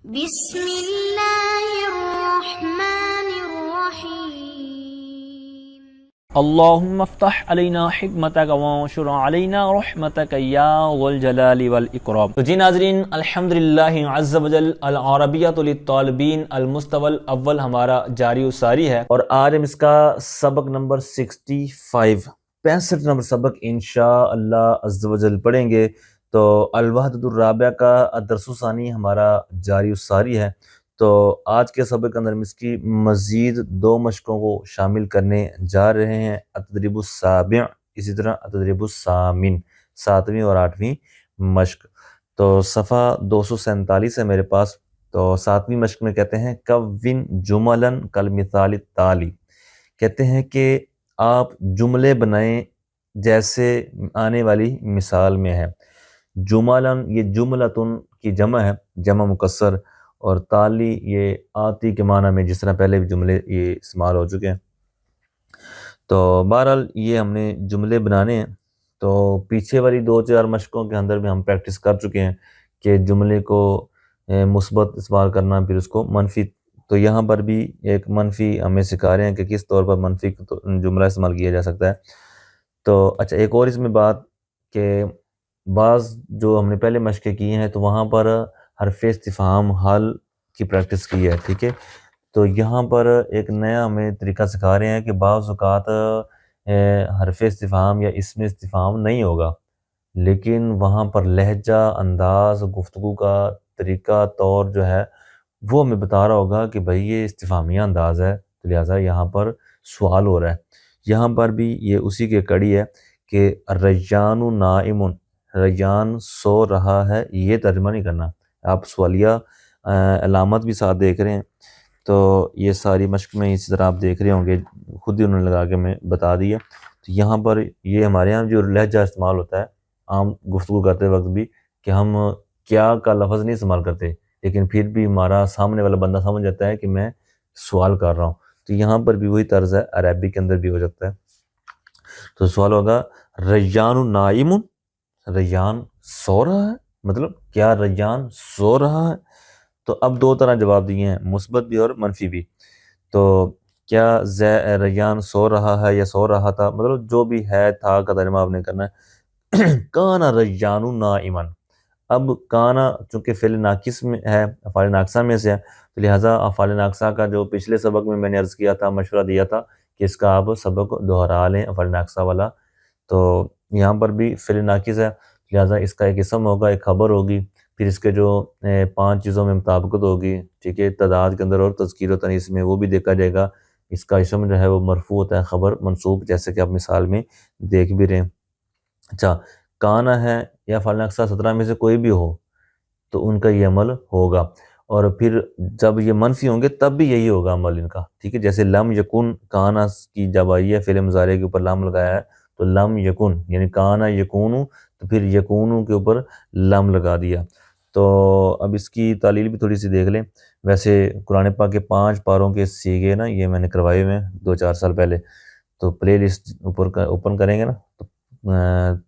بسم اللہ الرحمن الرحیم اللہم افتح علینا حکمتک وانشر علینا رحمتک یا ذو الجلال والاکرام۔ تو جی ناظرین، الحمدللہ عز وجل العربیۃ للطالبین المستوى الاول ہمارا جاری و ساری ہے، اور آج ہم اس کا سبق نمبر 65 نمبر سبق انشاءاللہ عز وجل پڑھیں گے۔ تو الوحدۃ الرابعہ کا درس ثانی ہمارا جاری و ساری ہے۔ تو آج کے سبق کے اندر ہم اس کی مزید 2 مشقوں کو شامل کرنے جا رہے ہیں، التدریب السابع، اسی طرح التدریب الثامن، 7ویں اور 8ویں مشق۔ تو صفحہ 247 ہے میرے پاس۔ تو 7ویں مشق میں کہتے ہیں کون جملاً کالمثال التالی، کہتے ہیں کہ آپ جملے بنائیں جیسے آنے والی مثال میں ہے۔ جملاً یہ جملتن کی جمع ہے، جمع مکسر، اور تالی یہ آتی کے معنی میں، جس طرح پہلے بھی جملے یہ استعمال ہو چکے ہیں۔ تو بہرحال یہ ہم نے جملے بنانے ہیں۔ تو پیچھے والی 2-4 مشقوں کے اندر بھی ہم پریکٹس کر چکے ہیں کہ جملے کو مثبت استعمال کرنا، پھر اس کو منفی۔ تو یہاں پر بھی ایک منفی ہمیں سکھا رہے ہیں کہ کس طور پر منفی جملہ استعمال کیا جا سکتا ہے۔ تو اچھا، ایک اور اس میں بات کہ بعض جو ہم نے پہلے مشقیں کی ہیں تو وہاں پر حرف استفہام حال کی پریکٹس کی ہے، ٹھیک ہے۔ تو یہاں پر ایک نیا ہمیں طریقہ سکھا رہے ہیں کہ بعض اوقات حرف استفہام یا اسم استفہام نہیں ہوگا، لیکن وہاں پر لہجہ، انداز، گفتگو کا طریقہ، طور جو ہے وہ ہمیں بتا رہا ہوگا کہ بھئی یہ استفہامیہ انداز ہے، تو لہٰذا یہاں پر سوال ہو رہا ہے۔ یہاں پر بھی یہ اسی کے کڑی ہے کہ ریان نائم، ریان سو رہا ہے، یہ ترجمہ نہیں کرنا، آپ سوالیہ علامت بھی ساتھ دیکھ رہے ہیں۔ تو یہ ساری مشق میں اسی طرح آپ دیکھ رہے ہوں گے، خود ہی انہوں نے لگا کے میں بتا دیا۔ تو یہاں پر یہ ہمارے یہاں جو لہجہ استعمال ہوتا ہے عام گفتگو کرتے وقت بھی، کہ ہم کیا کا لفظ نہیں استعمال کرتے، لیکن پھر بھی ہمارا سامنے والا بندہ سمجھ جاتا ہے کہ میں سوال کر رہا ہوں۔ تو یہاں پر بھی وہی طرز ہے، عربی کے اندر بھی ہو جاتا ہے۔ تو سوال ہوگا ریان نائم، ریان سو رہا ہے، مطلب کیا ریان سو رہا ہے؟ تو اب 2 طرح جواب دیے ہیں، مثبت بھی اور منفی بھی۔ تو کیا ریان سو رہا ہے یا سو رہا تھا، مطلب جو بھی ہے تھا کا ترجمہ آپ نے کرنا ہے۔ کانا ریان نائما، اب کانا چونکہ فعل ناقص میں ہے، افعال ناقصہ میں سے ہے، تو لہٰذا افعال ناقصہ کا جو پچھلے سبق میں نے عرض کیا تھا، مشورہ دیا تھا کہ اس کا آپ سبق دہرا لیں، افعال ناقصہ والا۔ تو یہاں پر بھی فعل ناقص ہے، لہٰذا اس کا ایک اسم ہوگا، ایک خبر ہوگی، پھر اس کے جو 5 چیزوں میں مطابقت ہوگی، ٹھیک ہے، تعداد کے اندر اور تذکیر و تانیث میں، وہ بھی دیکھا جائے گا۔ اس کا اسم جو ہے وہ مرفوع ہوتا ہے، خبر منصوب، جیسے کہ آپ مثال میں دیکھ بھی رہے ہیں۔ اچھا، کانا ہے یا فعل ناقصہ 17 میں سے کوئی بھی ہو تو ان کا یہ عمل ہوگا، اور پھر جب یہ منفی ہوں گے تب بھی یہی ہوگا عمل ان کا، ٹھیک ہے۔ جیسے لم یکن، کانا کی جب آئی ہے فعل مضارع کے اوپر لام لگایا ہے، تو لم یکن یعنی کانا یکونو، تو پھر یکونو کے اوپر لم لگا دیا۔ تو اب اس کی تعلیل بھی تھوڑی سی دیکھ لیں۔ ویسے قرآن پاک کے 5 پاروں کے سیغے نا، یہ میں نے کروائے ہوئے ہیں 2-4 سال پہلے، تو پلے لسٹ اوپن کریں گے نا تو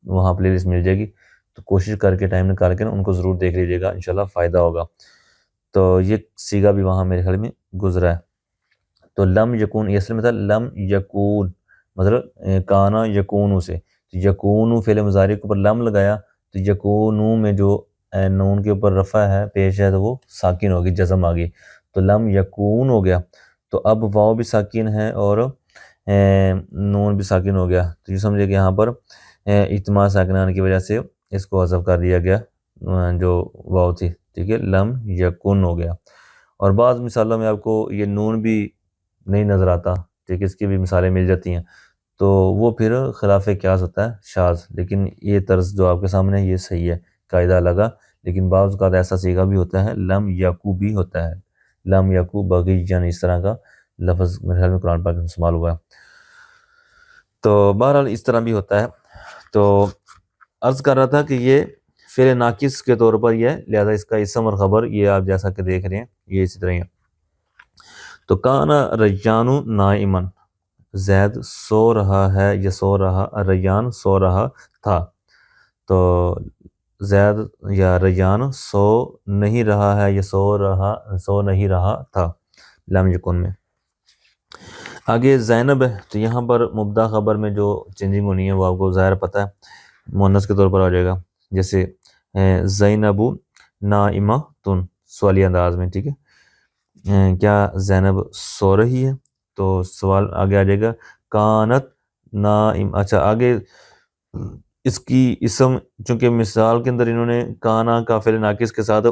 وہاں پلے لسٹ مل جائے گی، تو کوشش کر کے ٹائم نکال کے نا ان کو ضرور دیکھ لیجیے گا، انشاءاللہ فائدہ ہوگا۔ تو یہ سیغہ بھی وہاں میرے خیال میں گزرا ہے۔ تو لم یکون، یہ اصل میں تھا لم یکون، مطلب کانا یکونو سے، تو یکونو فعل مضارع کے اوپر لم لگایا، تو یکونو میں جو نون کے اوپر رفع ہے، پیش ہے، تو وہ ساکن ہوگی، جزم آ گئی، تو لم یکون ہو گیا۔ تو اب واو بھی ساکن ہے اور نون بھی ساکن ہو گیا، تو یہ سمجھے کہ یہاں پر اجتماع ساکنان کی وجہ سے اس کو حذف کر دیا گیا جو واو تھی، ٹھیک ہے، لم یکن ہو گیا۔ اور بعض مثالوں میں آپ کو یہ نون بھی نہیں نظر آتا، ٹھیک ہے، اس کی بھی مثالیں مل جاتی ہیں، تو وہ پھر خلاف قیاس ہوتا ہے، شاذ۔ لیکن یہ طرز جو آپ کے سامنے ہے یہ صحیح ہے، قاعدہ لگا۔ لیکن بعض اوقات ایسا سیغہ بھی ہوتا ہے، لم یکو بھی ہوتا ہے، لم یکو بغیًا، اس طرح کا لفظ میرے خیال میں قرآن پاک میں استعمال ہوا ہے۔ تو بہرحال اس طرح بھی ہوتا ہے۔ تو عرض کر رہا تھا کہ یہ فعل ناقص کے طور پر یہ ہے، لہذا اس کا اسم اور خبر یہ آپ جیسا کہ دیکھ رہے ہیں یہ اسی طرح ہی ہے۔ تو کانا ریان نائما، زید سو رہا ہے یا سو رہا، ریان سو رہا تھا۔ تو زید یا ریان سو نہیں رہا ہے یا سو نہیں رہا تھا، لم یکن میں۔ آگے زینب ہے، تو یہاں پر مبتدا خبر میں جو چینجنگ ہونی ہے وہ آپ کو ظاہر پتہ ہے، مؤنث کے طور پر آ جائے گا، جیسے زینب نائمۃ سوالی انداز میں، ٹھیک ہے، کیا زینب سو رہی ہے؟ تو سوال آگے آ جائے گا کانت نائم، اچھا آگے اس کی اسم، چونکہ مثال کے اندر انہوں نے کانا کا فعل ناقص کے ساتھ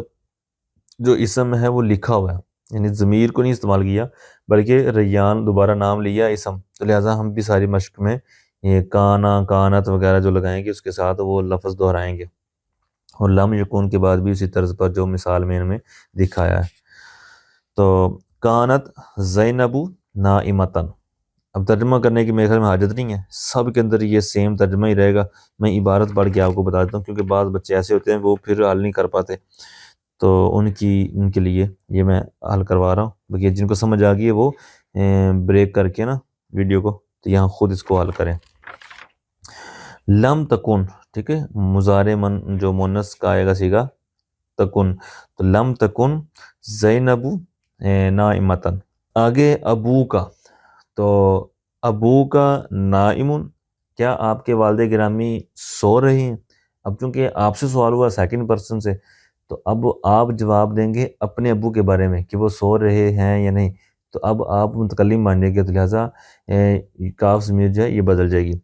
جو اسم ہے وہ لکھا ہوا ہے، یعنی ضمیر کو نہیں استعمال کیا بلکہ ریان دوبارہ نام لیا اسم، تو لہٰذا ہم بھی ساری مشق میں یہ کانا کانت وغیرہ جو لگائیں گے اس کے ساتھ وہ لفظ دہرائیں گے، اور لم یکون کے بعد بھی اسی طرز پر جو مثال میں ان میں دکھایا ہے۔ تو کانت زینب نائمتن، اب ترجمہ کرنے کی میرے خیال میں حاجت نہیں ہے، سب کے اندر یہ سیم ترجمہ ہی رہے گا، میں عبارت پڑھ کے آپ کو بتا دیتا ہوں کیونکہ بعض بچے ایسے ہوتے ہیں وہ پھر حل نہیں کر پاتے، تو ان کے لیے یہ میں حل کروا رہا ہوں، باقی جن کو سمجھ آ گئی ہے وہ بریک کر کے نا ویڈیو کو تو یہاں خود اس کو حل کریں۔ لم تکن، ٹھیک ہے، مضارع من جو مونس کا آئے گا صیغہ تکن، تو لم تکن زینب نائمتن۔ آگے ابو کا، تو ابو کا نائم، کیا آپ کے والد گرامی سو رہے ہیں؟ اب چونکہ آپ سے سوال ہوا سیکنڈ پرسن سے، تو اب آپ جواب دیں گے اپنے ابو کے بارے میں کہ وہ سو رہے ہیں یا نہیں، تو اب آپ متکلم مان جائے گے، تو لہٰذا کاف ضمیر جو ہے یہ بدل جائے گی،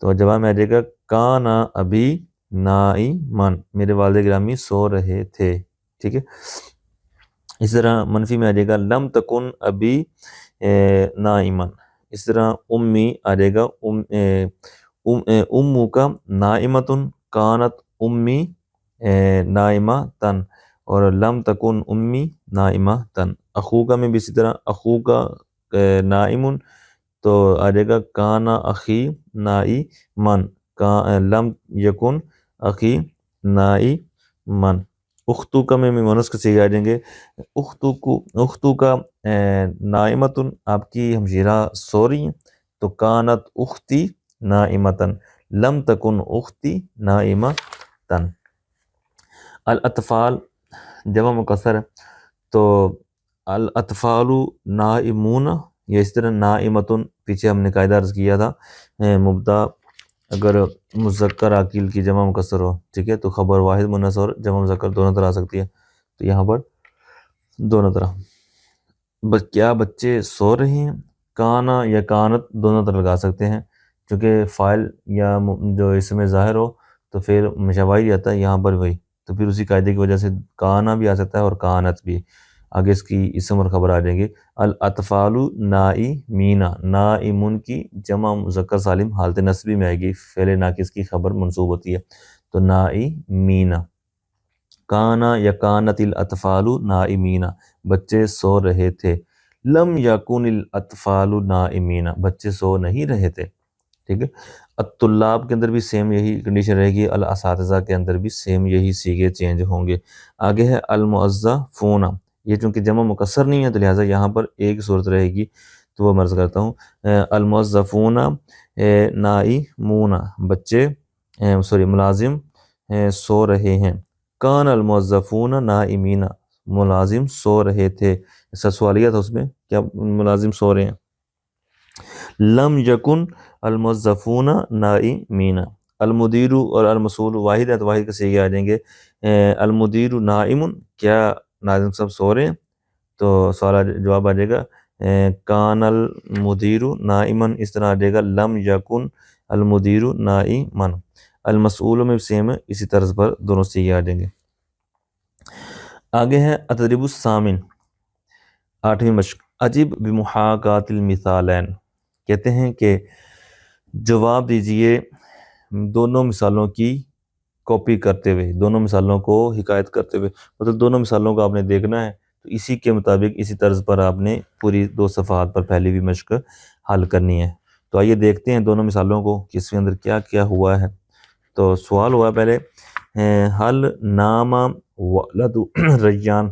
تو جواب میں آ جائے گا کانا ابی نائمن، میرے والد گرامی سو رہے تھے، ٹھیک ہے۔ اس طرح منفی میں آ جائے گا لم تکن ابی نائمن، اس طرح امی آ جائے گا امو کا نائمتن کانت امی نائمہ تن، اور لم تکن امی نائمہ تن۔ اخو کا میں بھی اسی طرح اخو کا نائمن، تو آ جائے گا کانا اخی نائمن لم یکن اخی نائمن۔ اختو کا میں مونس کے صیغے آ جائیں گے، اختو کا نائمتن، آپ کی ہمشیرہ سو رہی ہیں، تو کانت اختی نائمتن لم تکن اختی نائمتن۔ الاطفال جمع مکسر ہے، تو الاطفال نائمون، یا اس طرح نائمتن، پیچھے ہم نے قاعدہ عرض کیا تھا مبتدا اگر مذکر عاقل کی جمع مکسر ہو، ٹھیک ہے، تو خبر واحد مؤنث اور جمع مذکر دونوں طرح آ سکتی ہے، تو یہاں پر دونوں طرح۔ کیا بچے سو رہے ہیں؟ کانا یا کانت دونوں طرح لگا سکتے ہیں، چونکہ فاعل یا جو اس میں ظاہر ہو تو پھر ہمیشہ واحد آتا ہے، یہاں پر وہی، تو پھر اسی قاعدے کی وجہ سے کانا بھی آ سکتا ہے اور کانت بھی، آگے اس کی اسم اور خبر آ جائیں گے۔ الاطفال نائمین، نائمون کی جمع مذکر سالم حالت نصبی میں آئے گی، فعل ناقص کی خبر منصوب ہوتی ہے، تو نائمین۔ کانا یا کانت الاطفال نائمین، بچے سو رہے تھے۔ لم یکن الاطفال نائمین، بچے سو نہیں رہے تھے، ٹھیک ہے۔ الطلاب کے اندر بھی سیم یہی کنڈیشن رہے گی، الاساتذہ کے اندر بھی سیم یہی صیغے چینج ہوں گے۔ آگے ہے الموظفون، یہ چونکہ جمع مکسر نہیں ہے تو لہٰذا یہاں پر ایک صورت رہے گی، تو وہ مرض کرتا ہوں الموظفون نائمون، بچے ملازم سو رہے ہیں۔ کان الموظفون نائمین، ملازم سو رہے تھے، ایسا سوالیہ تھا اس میں، کیا ملازم سو رہے ہیں؟ لم یکن الموظفون نائمین۔ المدیر اور المسئول واحد ہے تو واحد کے صیغے آ جائیں گے۔ المدیر نائم، کیا ناظم صاحب سو رہے ہیں؟ تو سوال جواب آ جائے گا کان المدیر نائمن، اس طرح آ جائے گا لم یکن المدیر نائمن۔ المسئول میں سیم ہے، اسی طرز پر دونوں صیغے آ جائیں گے۔ آگے ہے التدریب الثامن، 8ویں مشق۔ اجب بمحاکات المثالین، کہتے ہیں کہ جواب دیجئے دونوں مثالوں کی کاپی کرتے ہوئے، دونوں مثالوں کو حکایت کرتے ہوئے، مطلب دونوں مثالوں کو آپ نے دیکھنا ہے، تو اسی کے مطابق اسی طرز پر آپ نے پوری 2 صفحات پر پہلی بھی مشق حل کرنی ہے۔ تو آئیے دیکھتے ہیں دونوں مثالوں کو کہ اس کے اندر کیا کیا ہوا ہے۔ تو سوال ہوا پہلے حل نام ولد ریان،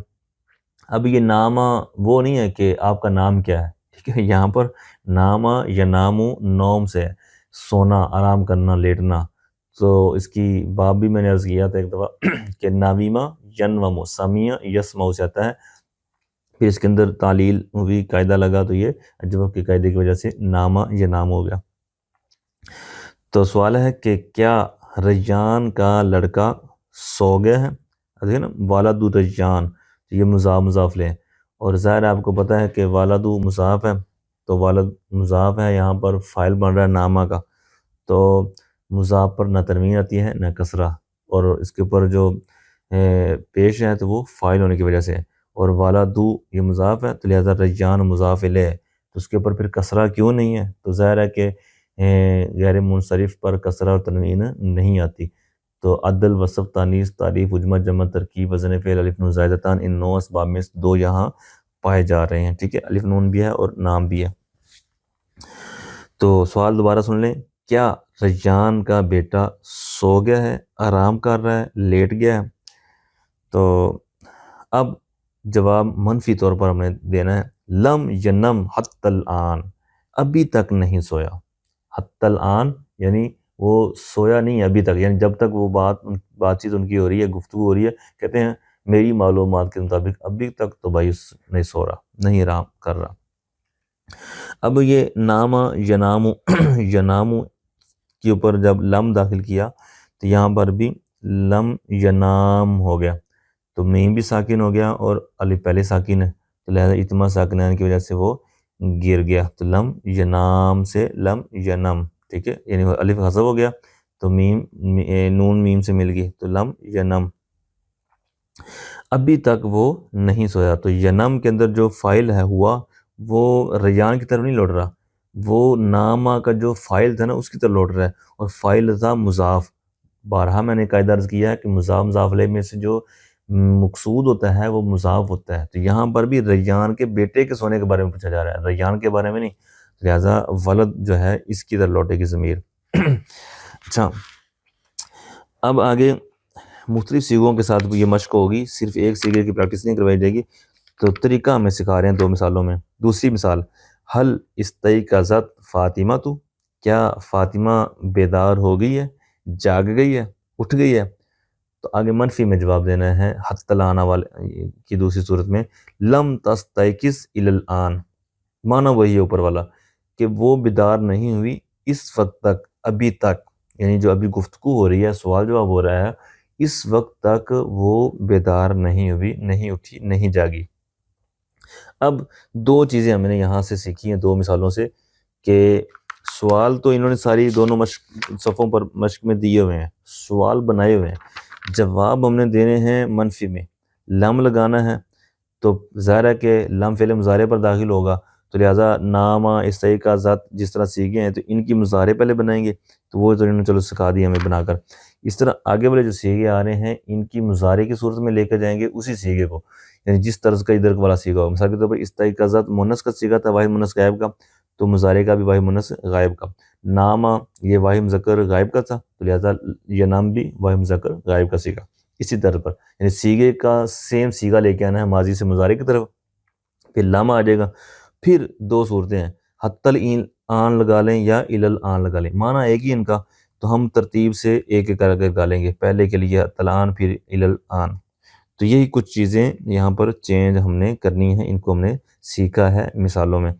اب یہ نامہ وہ نہیں ہے کہ آپ کا نام کیا ہے، ٹھیک ہے، یہاں پر نامہ یا نامو نوم سے ہے، سونا، آرام کرنا، لیٹنا، تو اس کی باب بھی میں نے عرض کیا تھا ایک دفعہ کہ ناویمہ ینوم سمیہ یسمع سے آتا ہے، پھر اس کے اندر تعلیل ہوئی، قاعدہ لگا تو یہ اجوب کے قاعدے کی وجہ سے نامہ یہ نام ہو گیا۔ تو سوال ہے کہ کیا ریان کا لڑکا سو گیا ہے؟ دیکھیں نا، والد ریان، یہ مضاف مضاف لیں، اور ظاہر ہے آپ کو پتہ ہے کہ والد مضاف ہے، تو والد مضاف ہے، یہاں پر فاعل بن رہا ہے نامہ کا، تو مضاف پر نہ تنوین آتی ہے نہ کسرہ، اور اس کے اوپر جو پیش ہے تو وہ فاعل ہونے کی وجہ سے ہے، اور والدو یہ مضاف ہے تو لہذا ریان مضاف الیہ، تو اس کے اوپر پھر کسرہ کیوں نہیں ہے؟ تو ظاہر ہے کہ غیر منصرف پر کسرہ اور تنوین نہیں آتی، تو عدل وصف تانیث تعریف عجمہ جمع ترکیب وزن فعل الف نون زائدتان ان 9 اسباب میں 2 یہاں پائے جا رہے ہیں، ٹھیک ہے، الف نون بھی ہے اور نام بھی ہے۔ تو سوال دوبارہ سن لیں، کیا ریان کا بیٹا سو گیا ہے، آرام کر رہا ہے، لیٹ گیا ہے؟ تو اب جواب منفی طور پر ہم نے دینا ہے، لم ینم حتی الآن، ابھی تک نہیں سویا، حتی الآن یعنی وہ سویا نہیں ابھی تک، یعنی جب تک وہ بات چیت ان کی ہو رہی ہے، گفتگو ہو رہی ہے، کہتے ہیں میری معلومات کے مطابق ابھی تک تو بھائی نہیں سو رہا، نہیں آرام کر رہا۔ اب یہ نامہ ینامو ینامو کے اوپر جب لم داخل کیا تو یہاں پر بھی لم ینام ہو گیا، تو میم بھی ساکن ہو گیا اور الف پہلے ساکن ہے، تو لہذا اجتماع ساکنین کی وجہ سے وہ گر گیا، تو لم ینام سے لم ینم، ٹھیک ہے، یعنی الف حذف ہو گیا تو میم نون میم سے مل گئی تو لم ینم، ابھی تک وہ نہیں سویا۔ تو ینم کے اندر جو فاعل ہے ہوا وہ ریان کی طرف نہیں لوٹ رہا، وہ نامہ کا جو فاعل تھا نا اس کی طرف لوٹ رہا ہے، اور فاعل تھا مضاف۔ بارہا میں نے قاعدہ عرض کیا ہے کہ مضاف مضاف علیہ میں سے جو مقصود ہوتا ہے وہ مضاف ہوتا ہے، تو یہاں پر بھی ریان کے بیٹے کے سونے کے بارے میں پوچھا جا رہا ہے، ریان کے بارے میں نہیں، لہٰذا ولد جو ہے اس کی طرف لوٹے گی ضمیر۔ اچھا، اب آگے مختلف سیغوں کے ساتھ یہ مشق ہوگی، صرف ایک سیغے کی پریکٹس نہیں کروائی جائے گی، تو طریقہ ہمیں سکھا رہے ہیں 2 مثالوں میں۔ دوسری مثال، حل استیقظت فاطمہ تو، کیا فاطمہ بیدار ہو گئی ہے، جاگ گئی ہے، اٹھ گئی ہے؟ تو آگے منفی میں جواب دینا ہے، حتی الآن والے کی دوسری صورت میں، لم تستیقظ الی الآن، معنی وہی ہے اوپر والا کہ وہ بیدار نہیں ہوئی اس وقت تک، ابھی تک، یعنی جو ابھی گفتگو ہو رہی ہے، سوال جواب ہو رہا ہے، اس وقت تک وہ بیدار نہیں ہوئی، نہیں اٹھی، نہیں جاگی۔ اب 2 چیزیں ہم نے یہاں سے سیکھی ہیں 2 مثالوں سے، کہ سوال تو انہوں نے ساری دونوں صفوں پر مشق میں دیے ہوئے ہیں، سوال بنائے ہوئے ہیں، جواب ہم نے دینے ہیں منفی میں، لم لگانا ہے، تو ظاہر ہے کہ لم فعل مضارع پر داخل ہوگا، تو لہٰذا نامہ استیقظت جس طرح سیکھے ہیں تو ان کی مضارع پہلے بنائیں گے، تو وہ تو انہوں نے چلو سکھا دیا ہمیں بنا کر۔ اس طرح آگے والے جو سیغے آ رہے ہیں ان کی مضارع کی صورت میں لے کر جائیں گے اسی سیغے کو، یعنی جس طرز کا ادھر والا سیغہ ہو، مثال کے طور پر استیقظت مونث کا سیغہ تھا، واحد مونث غائب کا، تو مضارع کا بھی واحد مونث غائب کا، نامہ یہ واحد مذکر غائب کا تھا، تو لہٰذا یہ نام بھی واحد مذکر غائب کا سیغہ، اسی طرح پر یعنی سیغے کا سیم سیغہ لے کے آنا ہے ماضی سے مضارع کی طرف، پھر لام آ جائے گا۔ پھر 2 صورتیں ہیں، حتی الآن لگا لیں یا الی الآن لگا لیں، معنی ایک ہی ان کا، تو ہم ترتیب سے ایک ایک کر کے ڈالیں گے، پہلے کے لیے حتی الآن پھر الی الآن، تو یہی کچھ چیزیں یہاں پر چینج ہم نے کرنی ہیں، ان کو ہم نے سیکھا ہے مثالوں میں۔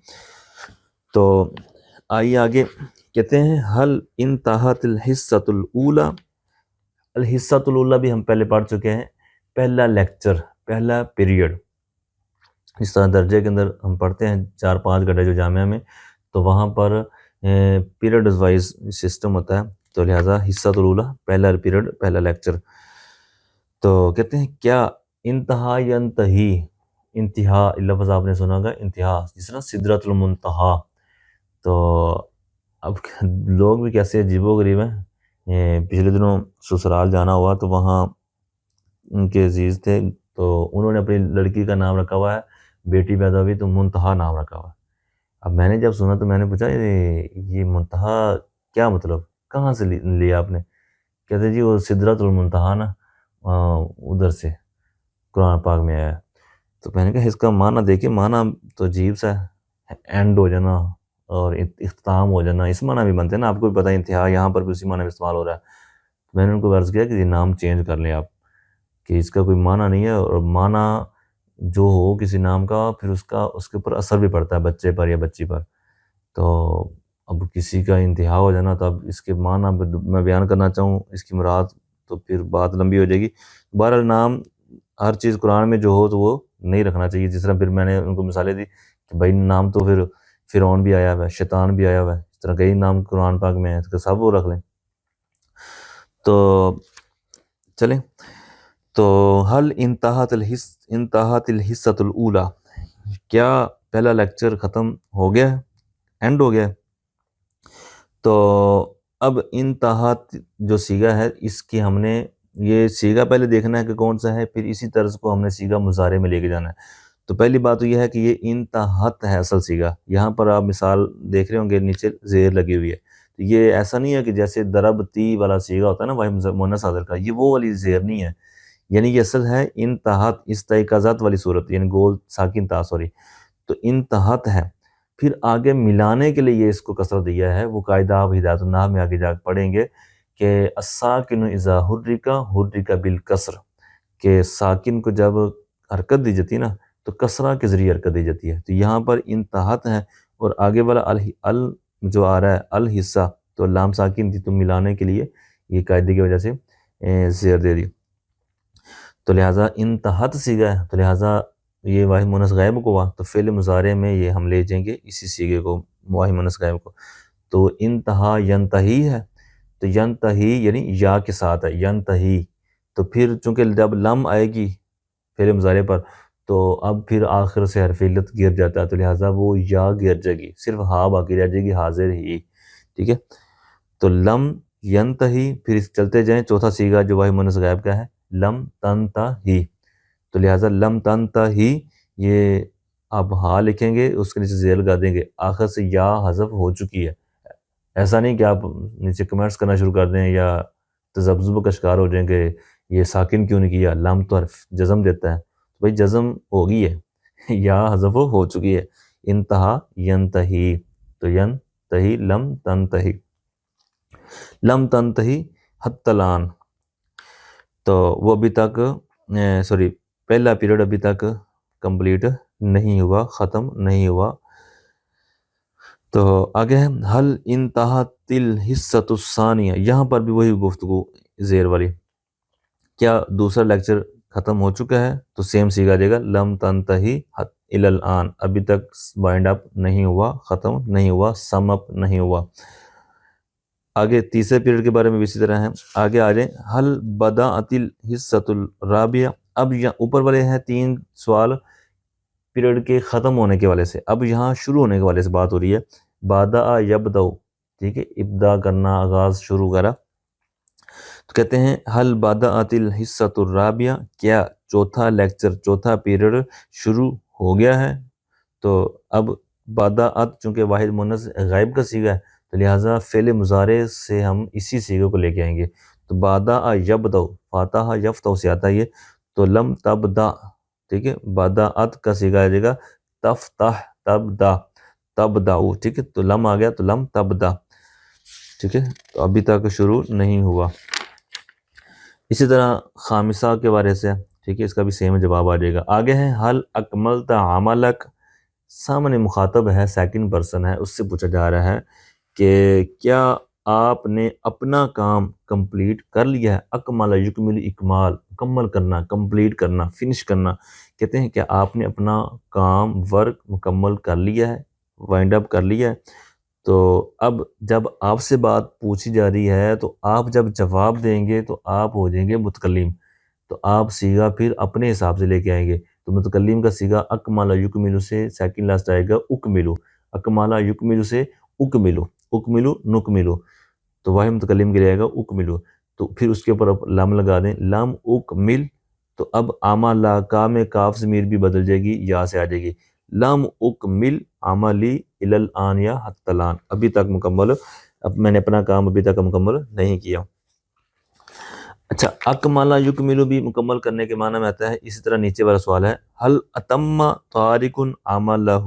تو آئیے آگے، کہتے ہیں حل انتہت الحصۃ الاولی، الحصۃ الاولی بھی ہم پہلے پڑھ چکے ہیں، پہلا لیکچر، پہلا پیریڈ، اس طرح درجے کے اندر ہم پڑھتے ہیں 4-5 گھنٹے جو جامعہ میں، تو وہاں پر پیریڈ وائز سسٹم ہوتا ہے، تو لہٰذا حصۃ الاولی پہلا پیریڈ پہلا لیکچر۔ تو کہتے ہیں کیا انتہا ینتہی، انتہا لفظ آپ نے سنا ہوگا، انتہا جس طرح سدرۃ المنتہا، تو اب لوگ بھی کیسے عجیب و غریب ہیں، پچھلے دنوں سسرال جانا ہوا تو وہاں ان کے عزیز تھے، تو انہوں نے اپنی لڑکی کا نام رکھا ہوا ہے، بیٹی پیدا ہوئی تو منتہا نام رکھا ہوا ہے۔ اب میں نے جب سنا تو میں نے پوچھا یہ منتہا کیا مطلب، کہاں سے لیا آپ نے؟ کہتے جی وہ سدرۃ المنتہا نا ادھر سے قرآن پاک میں آیا ہے، تو میں نے کہا اس کا معنی دیکھیں، معنی تو عجیب سا ہے، اینڈ ہو جانا اور اختتام ہو جانا، اس معنی بھی بنتے ہیں نا، آپ کو بھی پتہ ہے انتہا یہاں پر بھی اسی معنی میں استعمال ہو رہا ہے، میں نے ان کو عرض کیا کہ یہ نام چینج کر لیں آپ، کہ اس کا کوئی معنی نہیں ہے، اور معنی جو ہو کسی نام کا پھر اس کے اوپر اثر بھی پڑتا ہے بچے پر یا بچی پر. تو اب کسی کا انتہا ہو جانا تو اب اس کے معنی میں بیان کرنا چاہوں اس کی مراد تو پھر بات لمبی ہو جائے گی. بہرحال نام ہر چیز قرآن میں جو ہو تو وہ نہیں رکھنا چاہیے. جس طرح پھر میں نے ان کو مثالیں دی کہ بھائی نام تو پھر فرعون بھی آیا ہوا ہے، شیطان بھی آیا ہوا ہے، اس طرح کئی نام قرآن پاک میں ہیں تو سب وہ رکھ لیں. تو چلیں، تو حل انتہت الحصۃ الاولیٰ، کیا پہلا لیکچر ختم ہو گیا ہے، اینڈ ہو گیا ہے. تو اب انتہت جو سیگا ہے اس کی ہم نے یہ سیگا پہلے دیکھنا ہے کہ کون سا ہے، پھر اسی طرز کو ہم نے سیگا مضارع میں لے کے جانا ہے. تو پہلی بات تو یہ ہے کہ یہ انتہت ہے اصل سیگا. یہاں پر آپ مثال دیکھ رہے ہوں گے نیچے زیر لگی ہوئی ہے. تو یہ ایسا نہیں ہے کہ جیسے ضربتی والا سیگا ہوتا ہے نا واحد مؤنث صادر کا، یہ وہ والی زیر نہیں ہے. یعنی یہ اصل ہے انتہت استیقاظت والی صورت، یعنی گول ساکن تا سوری. تو انتہت ہے. پھر آگے ملانے کے لیے یہ اس کو کسرت دیا ہے، وہ قاعدہ آپ ہدایت النحو میں آگے جا کے پڑھیں گے کہ الساکن اذا حرک بالکسر، کہ ساکن کو جب حرکت دی جاتی ہے نا تو کسرہ کے ذریعے حرکت دی جاتی ہے. تو یہاں پر انتہت ہے اور آگے والا ال جو آ رہا ہے الحصہ، تو لام ساکن تھی تو ملانے کے لیے یہ قاعدے کی وجہ سے زیر دے دی. تو لہٰذا انتہت سیگا ہے، تو لہٰذا یہ واحد مؤنث غائب کو ہوا تو فعل مضارع میں یہ ہم لے جائیں گے اسی سیگے کو، واحد مؤنث غائب کو. تو انتہا ینتہی ہے، تو ینتہی یعنی یا کے ساتھ ہے ینتہی. تو پھر چونکہ جب لم آئے گی فعل مضارع پر تو اب پھر آخر سے حرف علت گر جاتا ہے، تو لہٰذا وہ یا گر جائے گی، صرف ہا باقی رہ جائے گی، حاضر ہی. ٹھیک ہے، تو لم ینتہی. پھر چلتے جائیں چوتھا سیگا جو واحد مؤنث غائب کا ہے لم تنتہی. تو لہٰذا لم تنتہی یہ آپ ہا لکھیں گے، اس کے نیچے زیر لگا دیں گے، آخر سے یا حذف ہو چکی ہے. ایسا نہیں کہ آپ نیچے کمنٹس کرنا شروع کر دیں یا تذبذب کا شکار ہو جائیں کہ یہ ساکن کیوں نہیں کیا، لم تو حرف جزم دیتا ہے. تو بھائی جزم ہو گئی ہے، یا حذف ہو چکی ہے. انتہا ینتہی، تو ینتہی لم تنتہی. لم تنتہی حتی الآن، تو وہ ابھی تک پہلا پیریڈ ابھی تک کمپلیٹ نہیں ہوا، ختم نہیں ہوا. تو آگے ہے حل انتہت الحصۃ الثانیہ، یہاں پر بھی وہی گفتگو زیر والی. کیا دوسرا لیکچر ختم ہو چکا ہے؟ تو سیم سیگا آ جائے گا لم تنتہی الی الآن، ابھی تک وائنڈ اپ نہیں ہوا، ختم نہیں ہوا، سم اپ نہیں ہوا. آگے تیسرے پیریڈ کے بارے میں بھی اسی طرح ہے. آگے آ جائیں حل بدأت الحصۃ الرابعہ. اب یہاں اوپر والے ہیں 3 سوال پیریڈ کے ختم ہونے کے والے سے، اب یہاں شروع ہونے کے والے سے بات ہو رہی ہے. بادأ یبدأ، ٹھیک ہے، ابدا کرنا، آغاز، شروع کرا. تو کہتے ہیں حل بدأت الحصۃ الرابعہ، کیا چوتھا لیکچر، چوتھا پیریڈ شروع ہو گیا ہے؟ تو اب بدأت چونکہ واحد مؤنث غائب کا سیگا ہے تو لہٰذا فعل مضارع سے ہم اسی سیگے کو لے کے آئیں گے. تو بدأ یبدأ، فاتح یفتح سے آتا ہے یہ. تو لم تبدأ، ٹھیک ہے، بدأت کا سیگا آ جائے گا تفتح تبدأ تبدأ، ٹھیک ہے. تو لم آ گیا تو لم تبدأ، ٹھیک ہے، تو ابھی تک شروع نہیں ہوا. اسی طرح خامسہ کے بارے سے، ٹھیک ہے، اس کا بھی سیم جواب آ جائے گا. آگے ہے حل اکملت عملک، سامنے مخاطب ہے، سیکنڈ پرسن ہے، اس سے پوچھا جا رہا ہے کہ کیا آپ نے اپنا کام کمپلیٹ کر لیا ہے. اکمل یکمل، اکمال مکمل کرنا، کمپلیٹ کرنا، فنش کرنا. کہتے ہیں کہ آپ نے اپنا کام ورک مکمل کر لیا ہے، وائنڈ اپ کر لیا ہے. تو اب جب آپ سے بات پوچھی جا رہی ہے تو آپ جب جواب دیں گے تو آپ ہو جائیں گے متکلم. تو آپ سیگا پھر اپنے حساب سے لے کے آئیں گے. تو متکلم کا سیگا اکمل یکمل سے سیکنڈ لاسٹ آئے گا اکملو، اکمل یکمل سے اکملو، اکملو نکملو. تو واحد متکلم کے لیے آئے گا اکملو. تو پھر اس کے اوپر لام لگا دیں، لام اکمل. تو اب عملا کا میں کاف ضمیر بھی بدل جائے گی، یا سے آ جائے گی. لم اکمل عملی الی الآن یا حتی الآن، ابھی تک مکمل، اب میں نے اپنا کام ابھی تک مکمل نہیں کیا. اچھا، اکمل یکمل بھی مکمل کرنے کے معنی میں آتا ہے. اسی طرح نیچے والا سوال ہے حل اتم طارق عملہ،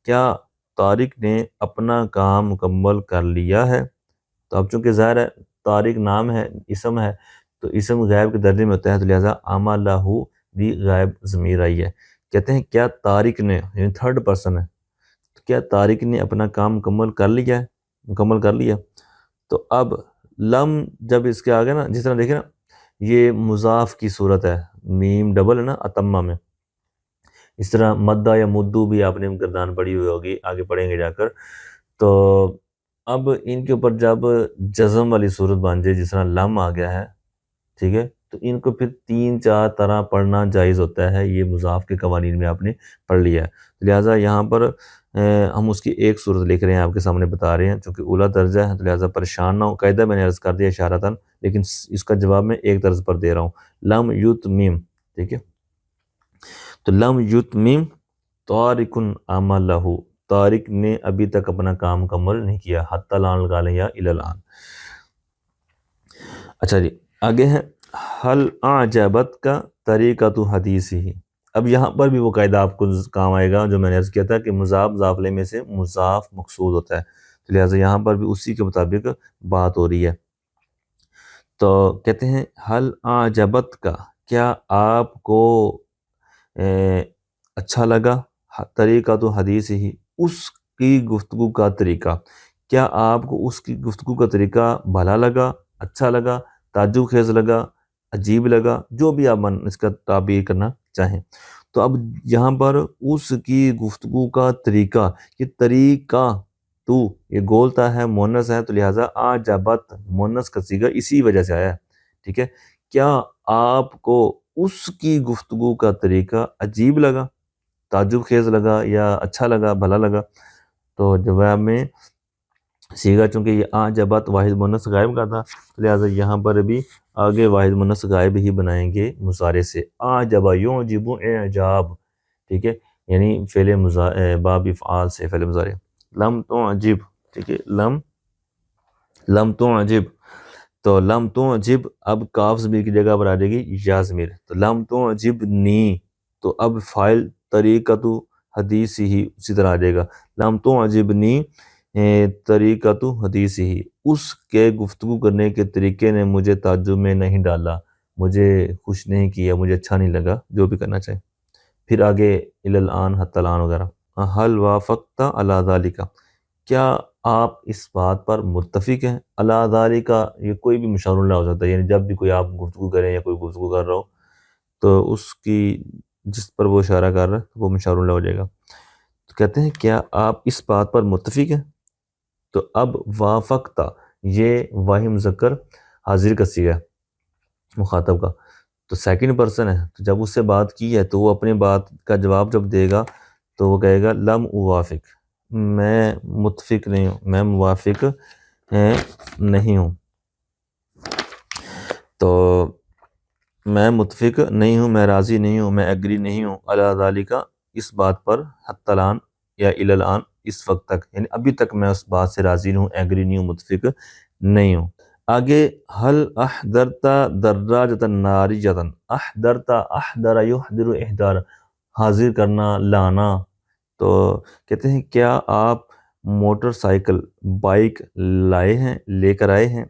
کیا طارق نے اپنا کام مکمل کر لیا ہے؟ تو اب چونکہ ظاہر ہے طارق نام ہے، اسم ہے، تو اسم غائب کے درجے میں ہوتا ہے، تو لہٰذا عملہ بھی غائب ضمیر آئی ہے۔ کہتے ہیں کیا طارق نے، یعنی تھرڈ پرسن ہے، تو کیا طارق نے اپنا کام مکمل کر لیا؟ تو اب لم جب اس کے آگے نا، جس طرح دیکھیں نا، یہ مضاف کی صورت ہے، میم ڈبل ہے نا اتمہ میں، اس طرح مدہ یا مدو بھی آپ نے گردان پڑھی ہوئی ہوگی، آگے پڑھیں گے جا کر۔ تو اب ان کے اوپر جب جزم والی صورت بن جائے، جس طرح لم آ گیا ہے، ٹھیک ہے، تو ان کو پھر 3-4 طرح پڑھنا جائز ہوتا ہے، یہ مضاف کے قوانین میں آپ نے پڑھ لیا ہے۔ لہٰذا یہاں پر ہم اس کی ایک صورت لکھ رہے ہیں، آپ کے سامنے بتا رہے ہیں، چونکہ اولا درجہ ہے تو لہٰذا پریشان نہ ہو، قاعدہ میں نے عرض کر دیا اشارتاً، لیکن اس کا جواب میں ایک طرز پر دے رہا ہوں، لم یتمم، ٹھیک ہے، تو لم یتمم طارق عملہ، طارق نے ابھی تک اپنا کام مکمل نہیں کیا، حتی الآن لگا لیں یا الی الآن۔ اچھا جی، آگے ہے حل اعجبت کا طریقۃ حدیثہ۔ اب یہاں پر بھی وہ قاعدہ آپ کو کام آئے گا جو میں نے عرض کیا تھا کہ مضاف ضافلے میں سے مضاف مقصود ہوتا ہے، تو لہٰذا یہاں پر بھی اسی کے مطابق بات ہو رہی ہے۔ تو کہتے ہیں حل اعجبت کا، کیا آپ کو اچھا لگا، طریقۃ حدیثہ، اس کی گفتگو کا طریقہ، کیا آپ کو اس کی گفتگو کا طریقہ بھلا لگا، اچھا لگا، تعجب خیز لگا، عجیب لگا، جو بھی آپ اس کا تعبیر کرنا چاہیں۔ تو اب یہاں پر اس کی گفتگو کا طریقہ، یہ طریقہ تو یہ گولتا ہے، مونس ہے، تو لہٰذا اعجبت مونس کا صیغہ اسی وجہ سے آیا ہے، ٹھیک ہے۔ کیا آپ کو اس کی گفتگو کا طریقہ عجیب لگا، تعجب خیز لگا، یا اچھا لگا، بھلا لگا؟ تو جواب میں صیغہ چونکہ یہ اعجبت واحد مونس غائب کا تھا، لہٰذا یہاں پر بھی آگے واحد مونس غائب ہی بنائیں گے مضارع سے، اعجب یعجب اعجاب، ٹھیک ہے، یعنی فعل باب افعال سے فعل مضارع۔ لم تعجب، ٹھیک ہے، لم تعجب، تو لم تعجب اب کاف ضمیر کی جگہ پر آ جائے گی یا ضمیر، تو لم تعجبنی، تو اب فاعل طریقۃ حدیثہ ہی اسی طرح آ جائے گا، لم تعجبنی طریقۃ حدیثہ، اس کے گفتگو کرنے کے طریقے نے مجھے تعجب میں نہیں ڈالا، مجھے خوش نہیں کیا، مجھے اچھا نہیں لگا، جو بھی کرنا چاہے۔ پھر آگے الی الآن، حتی الآن وغیرہ۔ حل وافقت علی ذالک، کیا آپ اس بات پر متفق ہیں؟ علی ذالک، یہ کوئی بھی مشار اللہ ہو سکتا ہے، یعنی جب بھی کوئی آپ گفتگو کریں یا کوئی گفتگو کر رہا ہو تو اس کی جس پر وہ اشارہ کر رہا ہے وہ مشار اللہ ہو جائے گا۔ تو کہتے ہیں کیا آپ اس بات پر متفق ہیں؟ تو اب وافقت یہ واحد مذکر حاضر کا صیغہ ہے مخاطب کا، تو سیکنڈ پرسن ہے، تو جب اس سے بات کی ہے تو وہ اپنے بات کا جواب جب دے گا تو وہ کہے گا لم اوافق، میں متفق نہیں ہوں، میں موافق نہیں ہوں، تو میں متفق نہیں ہوں، میں راضی نہیں ہوں، میں ایگری نہیں ہوں، علی ذالک، اس بات پر، حتی الآن یا الی الآن، اس وقت تک، یعنی ابھی تک میں اس بات سے راضی نہیں ہوں، ایگری نہیں ہوں، متفق نہیں ہوں۔ آگے حل احضرت دراجۃ ناریۃ، احضرت، احضر یحضر احضار، حاضر کرنا، لانا، تو کہتے ہیں کیا آپ موٹر سائیکل، بائک لائے ہیں، لے کر آئے ہیں؟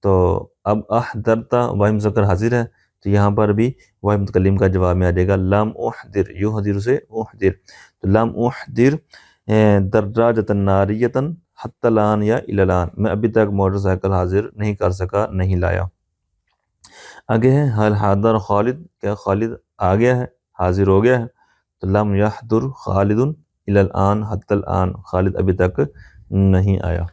تو اب احضرت واحد مذکر حاضر ہے، تو یہاں پر بھی واحد متکلم کا جواب میں آ جائے گا لم احضر، یحضر سے احضر، تو لم احضر دراجۃ ناریۃ حتی الآن یا الی الآن، میں ابھی تک موٹر سائیکل حاضر نہیں کر سکا، نہیں لایا۔ آگے ہے حل حاضر خالد، کیا خالد آ گیا ہے، حاضر ہو گیا ہے؟ تو لم یحضر خالد الی الآن حتی الآن، خالد ابھی تک نہیں آیا۔